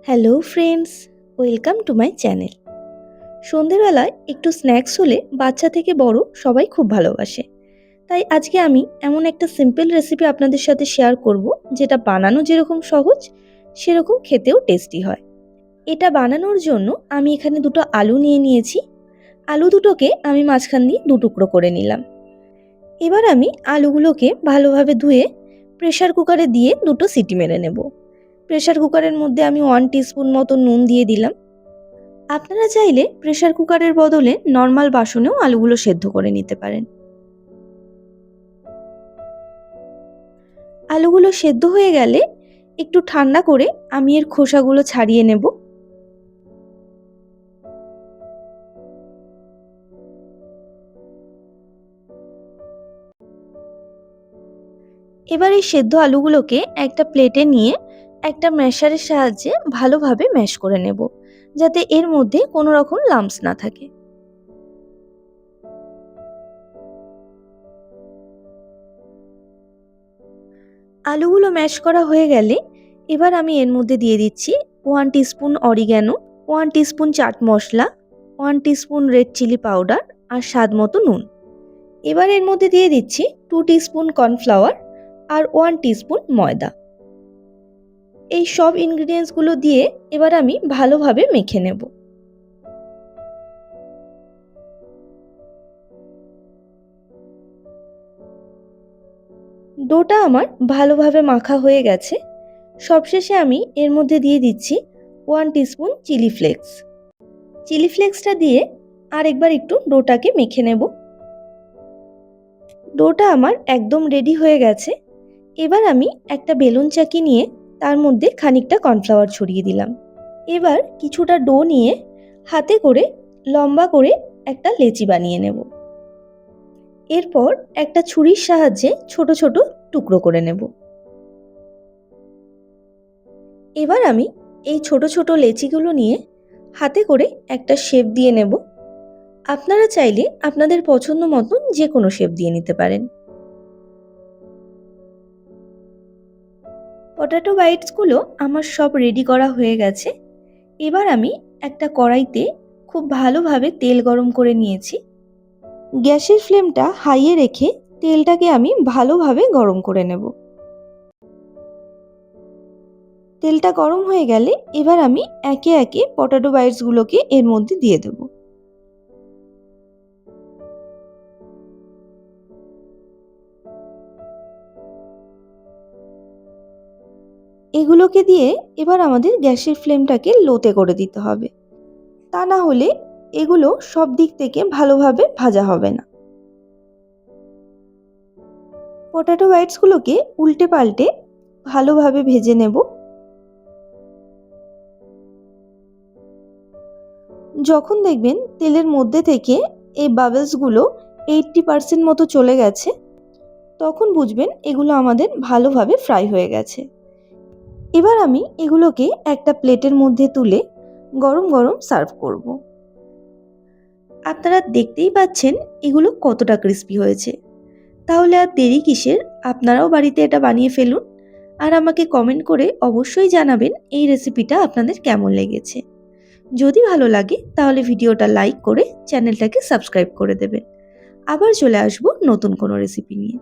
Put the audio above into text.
Hello friends, welcome to my channel. সন্ধেবেলায় একটু snacks হলে বাচ্চা থেকে বড় সবাই খুব ভালোবাসে। তাই আজকে আমি এমন একটা সিম্পল রেসিপি আপনাদের সাথে শেয়ার করব, যেটা বানানো যেরকম সহজ সেরকম খেতেও টেস্টি হয়। এটা বানানোর জন্য আমি এখানে দুটো আলু নিয়ে নিয়েছি। আলু দুটোকে আমি মাঝখান দিয়ে দু টুকরো করে নিলাম। এবার আমি আলুগুলোকে ভালোভাবে ধুয়ে প্রেসার কুকারে দিয়ে দুটো সিটি মেরে নেব। প্রেসার কুকারের মধ্যে আমি 1 টিস্পুন মতো নুন দিয়ে দিলাম। আপনারা চাইলে প্রেসার কুকারের বদলে নর্মাল বাসনেও আলুগুলো সেদ্ধ করে নিতে পারেন। আলুগুলো সেদ্ধ হয়ে গেলে একটু ঠান্ডা করে আমি এর খোসাগুলো ছাড়িয়ে নেব। এবার এই সেদ্ধ আলুগুলোকে একটা প্লেটে নিয়ে একটা ম্যাশারের সাহায্যে ভালোভাবে ম্যাশ করে নেব, যাতে এর মধ্যে কোনো রকম লাম্পস না থাকে। আলুগুলো ম্যাশ করা হয়ে গেলে এবার আমি এর মধ্যে দিয়ে দিচ্ছি 1 teaspoon oregano, 1 teaspoon chaat masala, 1 teaspoon red chilli powder আর স্বাদ মতো নুন। এবার এর মধ্যে দিয়ে দিচ্ছি 2 টিস্পুন কর্নফ্লাওয়ার আর 1 টিস্পুন ময়দা। এই সব ইনগ্রিডিয়েন্টসগুলো দিয়ে এবার আমি ভালোভাবে মেখে নেব। ডোটা আমার ভালোভাবে মাখা হয়ে গেছে। সবশেষে আমি এর মধ্যে দিয়ে দিচ্ছি 1 টিস্পুন চিলি ফ্লেক্স। চিলি ফ্লেক্সটা দিয়ে আরেকবার একটু ডোটাকে মেখে নেব। ডোটা আমার একদম রেডি হয়ে গেছে। এবার আমি একটা বেলুন চাকি নিয়ে তার মধ্যে খানিকটা কর্নফ্লাওয়ার ছড়িয়ে দিলাম। এবার কিছুটা ডো নিয়ে হাতে করে লম্বা করে একটা লেচি বানিয়ে নেব। এরপর একটা ছুরির সাহায্যে ছোট ছোট টুকরো করে নেব। এবার আমি এই ছোট ছোট লেচিগুলো নিয়ে হাতে করে একটা শেপ দিয়ে নেব। আপনারা চাইলে আপনাদের পছন্দ মতন যে কোনো শেপ দিয়ে নিতে পারেন। পটেটো বাইটসগুলো আমার সব রেডি করা হয়ে গেছে। এবার আমি একটা কড়াইতে খুব ভালোভাবে তেল গরম করে নিয়েছি। গ্যাসের ফ্লেমটা হাইয়ে রেখে তেলটাকে আমি ভালোভাবে গরম করে নেব। তেলটা গরম হয়ে গেলে এবার আমি একে একে পটেটো বাইটসগুলোকে এর মধ্যে দিয়ে দেব। এগুলোকে দিয়ে এবার আমাদের গ্যাসের ফ্লেমটাকে লোতে করে দিতে হবে, তা না হলে এগুলো সব দিক থেকে ভালোভাবে ভাজা হবে না। পটেটো বাইটসগুলোকে উল্টে পাল্টে ভালোভাবে ভেজে নেব। যখন দেখবেন তেলের মধ্যে থেকে এই বাবলসগুলো 80% মতো চলে গেছে, তখন বুঝবেন এগুলো আমাদের ভালোভাবে ফ্রাই হয়ে গেছে। এবার আমি এগুলোকে একটা প্লেটের মধ্যে তুলে গরম গরম সার্ভ করব। আপনারা দেখতেই পাচ্ছেন এগুলো কতটা ক্রিস্পি হয়েছে। তাহলে আর দেরি কিসের, আপনারাও বাড়িতে এটা বানিয়ে ফেলুন আর আমাকে কমেন্ট করে অবশ্যই জানাবেন এই রেসিপিটা আপনাদের কেমন লেগেছে। যদি ভালো লাগে তাহলে ভিডিওটা লাইক করে চ্যানেলটাকে সাবস্ক্রাইব করে দেবেন। আবার চলে আসবো নতুন কোনো রেসিপি নিয়ে।